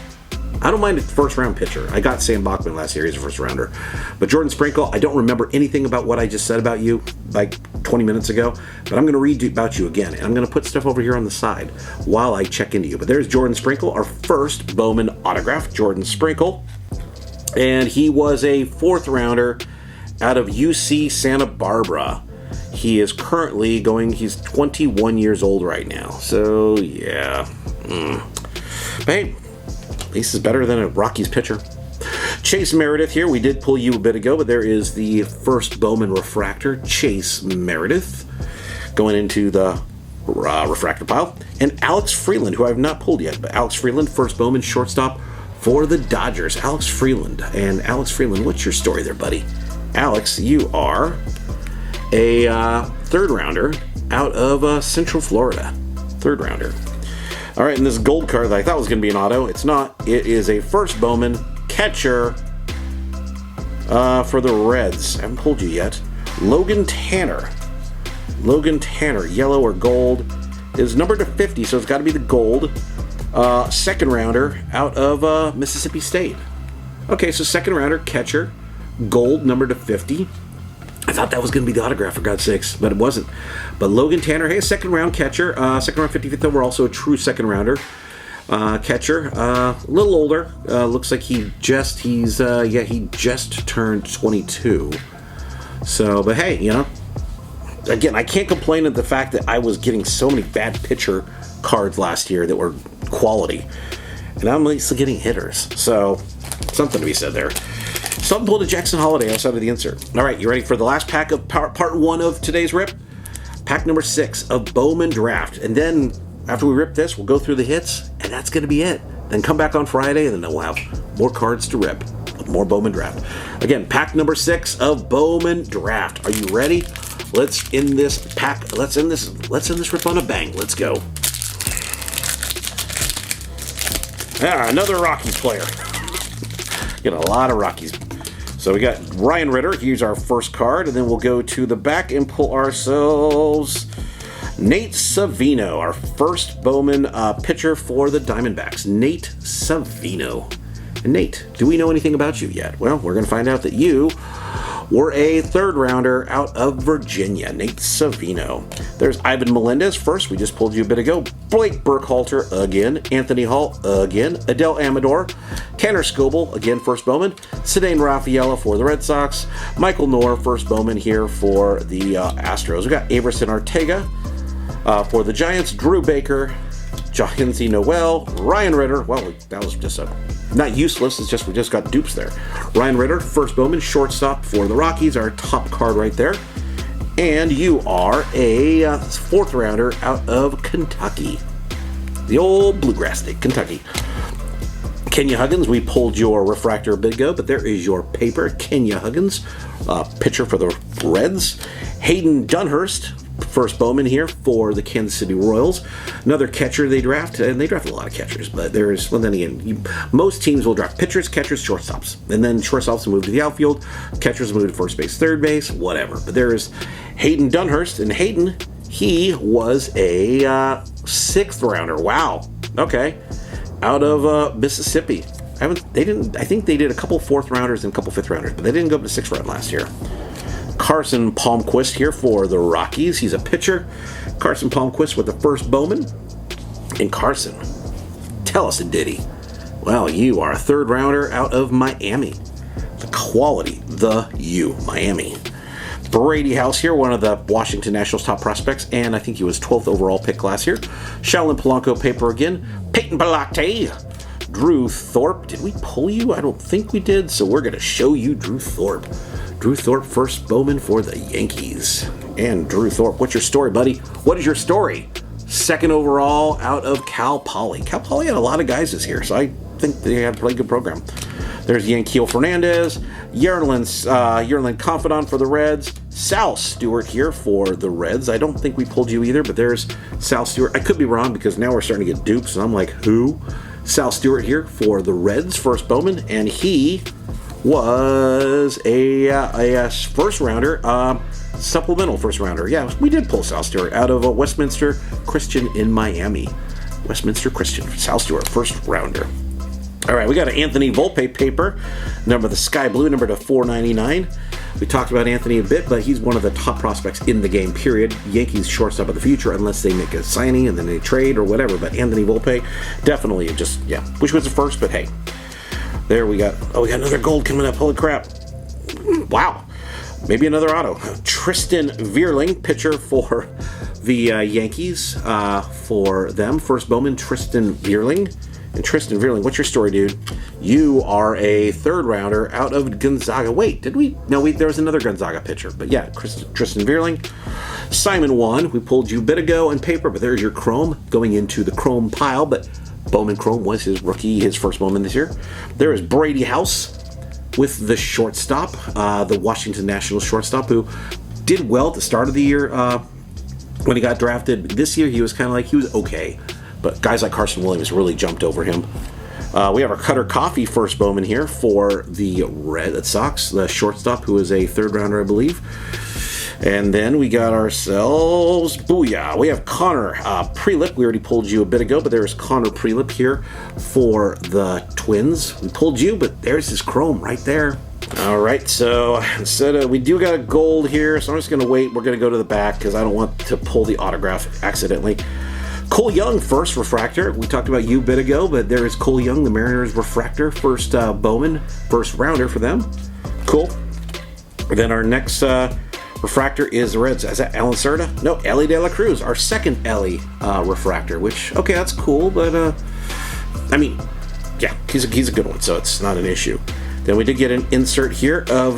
I don't mind a first-round pitcher. I got Sam Bachman last year. He's a first-rounder. But Jordan Sprinkle, I don't remember anything about what I just said about you like 20 minutes ago. But I'm going to read about you again. And I'm going to put stuff over here on the side while I check into you. But there's Jordan Sprinkle, our first Bowman autograph. Jordan Sprinkle. And he was a fourth-rounder out of UC Santa Barbara. He is currently he's 21 years old right now. So, yeah. But hey, at least it's better than a Rockies pitcher. Chase Meredith here. We did pull you a bit ago, but there is the first Bowman refractor, Chase Meredith, going into the refractor pile. And Alex Freeland, who I have not pulled yet, but Alex Freeland, first Bowman shortstop for the Dodgers. Alex Freeland. And Alex Freeland, what's your story there, buddy? Alex, you are a third rounder out of Central Florida. Third rounder. All right, and this gold card that I thought was going to be an auto, it's not. It is a first Bowman catcher for the Reds. I haven't pulled you yet. Logan Tanner. Logan Tanner, yellow or gold, is numbered to 50, so it's got to be the gold. Second rounder out of Mississippi State. Okay, so second rounder, catcher, gold, numbered to 50. I thought that was going to be the autograph, for God's sakes, but it wasn't. But Logan Tanner, hey, second round catcher, second round 55th overall, also a true second rounder catcher. A little older. Looks like he just turned 22. So, but hey, again, I can't complain at the fact that I was getting so many bad pitcher cards last year that were quality, and I'm at least getting hitters. So, something to be said there. Something pulled a Jackson Holiday outside of the insert. All right, you ready for the last pack of part one of today's rip? Pack number 6 of Bowman Draft. And then after we rip this, we'll go through the hits, and that's going to be it. Then come back on Friday, and then we'll have more cards to rip. More Bowman Draft. Again, pack number 6 of Bowman Draft. Are you ready? Let's end this pack. Let's end this rip on a bang. Let's go. Another Rockies player. Get a lot of Rockies. So we got Ryan Ritter. Here's our first card, and then we'll go to the back and pull ourselves Nate Savino, our first Bowman pitcher for the Diamondbacks. Nate Savino. And Nate, do we know anything about you yet? Well, we're going to find out that you were a third rounder out of Virginia. Nate Savino. There's Ivan Melendez first. We just pulled you a bit ago. Blake Burkhalter again. Anthony Hall again. Adele Amador. Tanner Scoble again, first Bowman. Cedane Rafaela for the Red Sox. Michael Knorr, first Bowman here for the Astros. We got Averson Ortega for the Giants. Drew Baker. Johansi Noel. Ryan Ritter. Well, that was just not useless. It's just we just got dupes there. Ryan Ritter, first Bowman, shortstop for the Rockies. Our top card right there. And you are a fourth rounder out of Kentucky. The old Bluegrass State, Kentucky. Kenya Huggins, we pulled your refractor a bit ago, but there is your paper. Kenya Huggins, pitcher for the Reds. Hayden Dunhurst, first Bowman here for the Kansas City Royals. Another catcher they draft, and they draft a lot of catchers, but there's, well, then again, most teams will draft pitchers, catchers, shortstops, and then shortstops will move to the outfield, catchers will move to first base, third base, whatever. But there is Hayden Dunhurst, and Hayden, he was a sixth rounder. Wow. Okay. Out of Mississippi. I think they did a couple fourth rounders and a couple fifth rounders, but they didn't go up to sixth round last year. Carson Palmquist here for the Rockies. He's a pitcher. Carson Palmquist with the first Bowman. And Carson, tell us a ditty. Well, you are a third rounder out of Miami. The quality, the U, Miami. Brady House here, one of the Washington Nationals top prospects, and I think he was 12th overall pick last year. Shaolin Polanco paper again. Peyton Bellotte. Drew Thorpe. Did we pull you? I don't think we did, so we're going to show you Drew Thorpe. Drew Thorpe, first Bowman for the Yankees. And Drew Thorpe, what's your story, buddy? What is your story? Second overall out of Cal Poly. Cal Poly had a lot of guys this year, so I think they had a pretty good program. There's Yanquiel Fernandez, Yerlin Confidant for the Reds, Sal Stewart here for the Reds. I don't think we pulled you either, but there's Sal Stewart. I could be wrong because now we're starting to get dupes, and I'm like, who? Sal Stewart here for the Reds, first Bowman, and he was a first rounder, supplemental first rounder. Yeah, we did pull Sal Stewart out of Westminster Christian in Miami. Westminster Christian, Sal Stewart, first rounder. All right, we got an Anthony Volpe paper, number the sky blue, number to 499. We talked about Anthony a bit, but he's one of the top prospects in the game, period. Yankees shortstop of the future, unless they make a signing and then they trade or whatever. But Anthony Volpe, definitely just, wish it was the first, but hey. There we got another gold coming up. Holy crap. Wow. Maybe another auto. Tristan Vierling, pitcher for the Yankees, for them. First Bowman, Tristan Vierling. And Tristan Vierling, what's your story, dude? You are a third rounder out of Gonzaga. Wait, did we? No, there was another Gonzaga pitcher. But yeah, Tristan Vierling. Simon Wan, we pulled you a bit ago in paper, but there's your Chrome going into the Chrome pile. But Bowman Chrome was his first Bowman this year. There is Brady House with the shortstop, the Washington Nationals shortstop, who did well at the start of the year when he got drafted. This year, he was okay. But guys like Carson Williams really jumped over him. We have our Cutter Coffee first Bowman here for the Red Sox, the shortstop, who is a third rounder, I believe. And then we got ourselves, booyah, we have Connor Prelip. We already pulled you a bit ago, but there's Connor Prelip here for the Twins. We pulled you, but there's his Chrome right there. All right, so we do got a gold here, so I'm just going to wait. We're going to go to the back because I don't want to pull the autograph accidentally. Cole Young, first refractor. We talked about you a bit ago, but there is Cole Young, the Mariners refractor, first Bowman, first rounder for them. Cool. And then our next refractor is the Reds. Is that Alan Cerda? No, Ellie De La Cruz, our second Ellie refractor, which, okay, that's cool, but, he's a good one, so it's not an issue. Then we did get an insert here of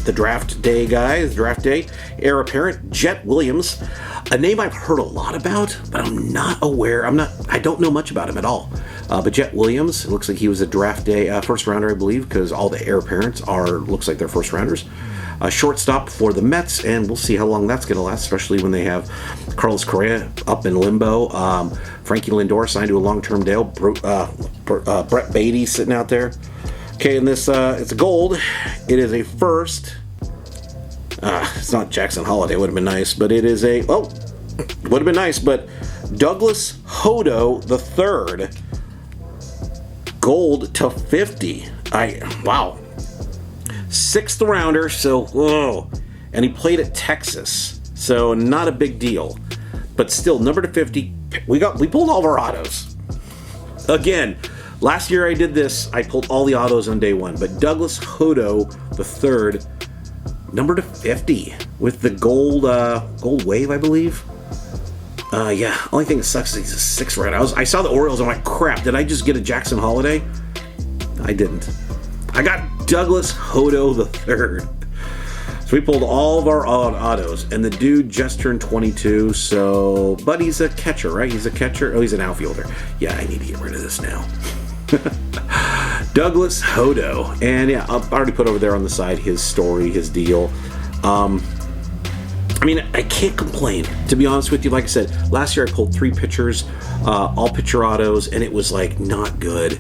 the draft day guys, draft day, heir apparent, Jet Williams, a name I've heard a lot about, but I don't know much about him at all. But Jet Williams, it looks like he was a draft day first rounder, I believe, because all the heir apparents looks like they're first rounders. Shortstop for the Mets, and we'll see how long that's going to last, especially when they have Carlos Correa up in limbo. Frankie Lindor signed to a long-term deal. Brett Beatty sitting out there. Okay, and this, it's a gold. It is a first. It's not Jackson Holiday. Would have been nice, but it is would have been nice, but Douglas Hodo III. Gold to 50. Wow. Sixth rounder, so whoa. And he played at Texas, so not a big deal. But still, number to 50. We pulled all of our autos. Again, last year I did this. I pulled all the autos on day one. But Douglas Hodo III, number to 50 with the gold wave, I believe. Only thing that sucks is he's a sixth rounder. I saw the Orioles. I'm like, crap. Did I just get a Jackson Holiday? I didn't. I got Douglas Hodo III. So we pulled all of our autos, and the dude just turned 22, but he's a catcher, right? He's a catcher? Oh, he's an outfielder. Yeah, I need to get rid of this now. Douglas Hodo. And yeah, I've already put over there on the side his story, his deal. I can't complain, to be honest with you. Like I said, last year I pulled 3 pitchers, all pitcher autos, and it was not good.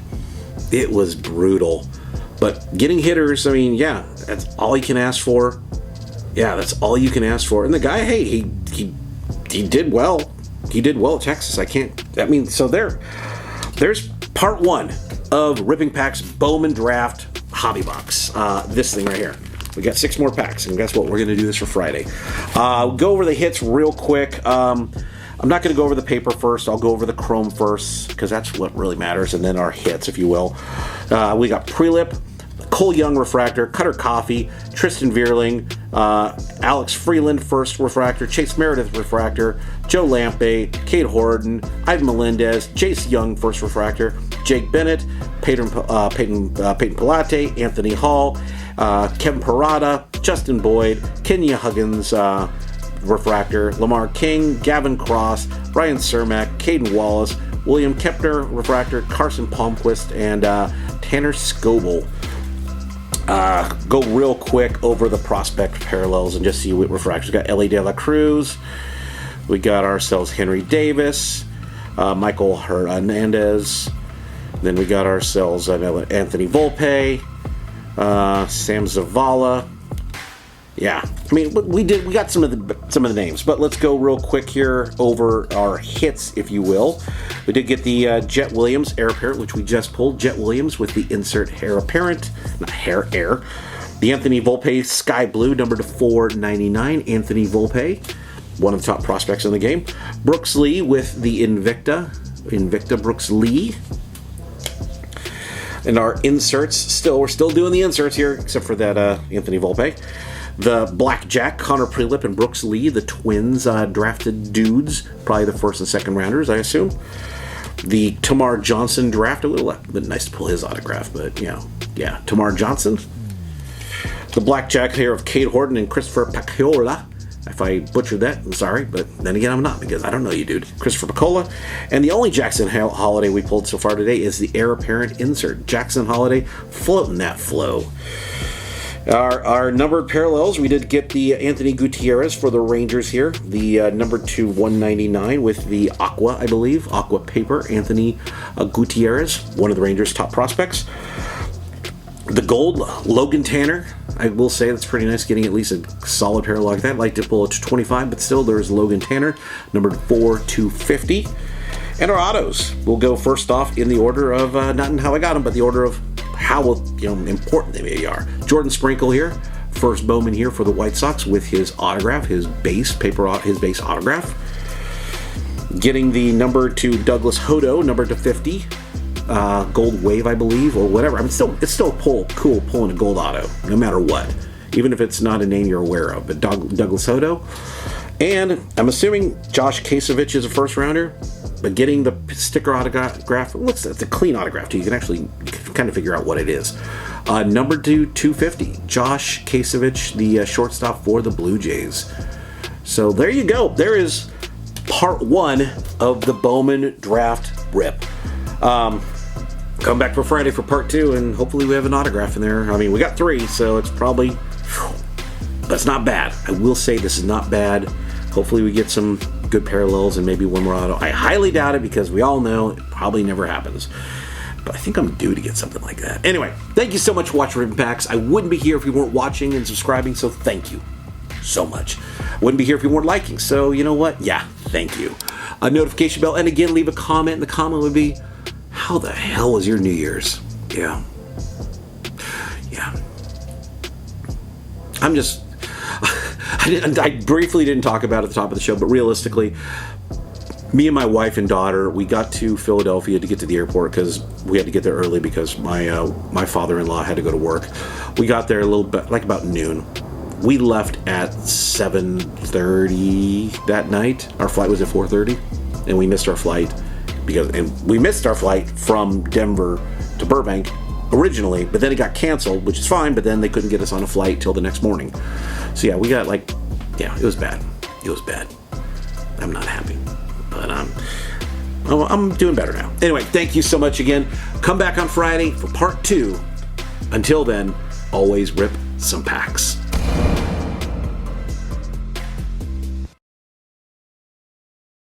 It was brutal. But getting hitters, that's all you can ask for. Yeah, that's all you can ask for. And the guy, hey, he did well. He did well at Texas. There's part 1 of Ripping Pack's Bowman Draft Hobby Box. This thing right here. We got 6 more packs, and guess what? We're going to do this for Friday. Go over the hits real quick. I'm not going to go over the paper first. I'll go over the chrome first because that's what really matters, and then our hits, if you will. We got Prelip, Cole Young refractor, Cutter Coffee, Tristan Vierling, Alex Freeland first refractor, Chase Meredith refractor, Joe Lampe, Kate Horton, Ivan Melendez, Jace Young first refractor, Jake Bennett, Peyton Pilate, Anthony Hall, Kevin Parada, Justin Boyd, Kenya Huggins refractor, Lamar King, Gavin Cross, Ryan Cermak, Caden Wallace, William Kepner refractor, Carson Palmquist, and Tanner Scoble. Go real quick over the prospect parallels and just see what refractors. We got Ellie De La Cruz. We got ourselves Henry Davis, Michael Hernandez. Then we got ourselves Anthony Volpe, Sam Zavala. Yeah, I mean, we got some of the names, but let's go real quick here over our hits, if you will. We did get the Jet Williams Heir Apparent, which we just pulled. Jet Williams with the insert Heir Apparent, not Heir. The Anthony Volpe Sky Blue, number to 499. Anthony Volpe, one of the top prospects in the game. Brooks Lee with the Invicta Brooks Lee. And our inserts, we're still doing the inserts here, except for that Anthony Volpe. The Blackjack, Connor Prelip and Brooks Lee, the Twins drafted dudes, probably the first and second rounders, I assume. The Tamar Johnson draft, a little bit nice to pull his autograph, but yeah, Tamar Johnson. The Blackjack here of Kate Horton and Christopher Paciola. If I butchered that, I'm sorry, but then again, I'm not, because I don't know you, dude. Christopher Picola. And the only Jackson Holiday we pulled so far today is the Heir Apparent insert. Jackson Holiday, floating that flow. Our numbered parallels, we did get the Anthony Gutierrez for the Rangers here. The number 2 199 with the Aqua, I believe. Aqua paper, Anthony Gutierrez, one of the Rangers' top prospects. The gold, Logan Tanner. I will say that's pretty nice, getting at least a solid parallel like that. I'd like to pull it to 25, but still, there's Logan Tanner, number 4 250. And our autos, we'll go first off in the order of, not in how I got them, but the order of how important they maybe are. Jordan Sprinkle here, first Bowman here for the White Sox with his autograph, his base autograph. Getting the number to Douglas Hodo, number to 50. Gold Wave, I believe, or whatever. It's still cool pulling a gold auto, no matter what, even if it's not a name you're aware of. But Douglas Hodo, and I'm assuming Josh Kasevich is a first rounder, but getting the sticker autograph, it's a clean autograph too. You can actually kind of figure out what it is. Number 250, Josh Kasevich, the shortstop for the Blue Jays. So there you go. There is part 1 of the Bowman draft rip. Come back for Friday for part 2, and hopefully we have an autograph in there. I mean, we got 3, so it's probably, that's not bad. I will say this is not bad. Hopefully we get some good parallels and maybe one more auto. I highly doubt it, because we all know it probably never happens. But I think I'm due to get something like that. Anyway, thank you so much for watching Ripping Packs. I wouldn't be here if you weren't watching and subscribing, so thank you so much. Wouldn't be here if you weren't liking, so you know what? Yeah, thank you. A notification bell, and again, leave a comment, and the comment would be, how the hell was your New Year's? Yeah. I'm just, I briefly didn't talk about it at the top of the show, but realistically, me and my wife and daughter, we got to Philadelphia to get to the airport because we had to get there early because my father-in-law had to go to work. We got there a little bit, like about noon. We left at 7:30 that night. Our flight was at 4:30, and we missed our flight from Denver to Burbank originally, but then it got canceled, which is fine, but then they couldn't get us on a flight till the next morning. So yeah, we got it was bad. It was bad. I'm not happy, but I'm doing better now. Anyway, thank you so much again. Come back on Friday for part 2. Until then, always rip some packs.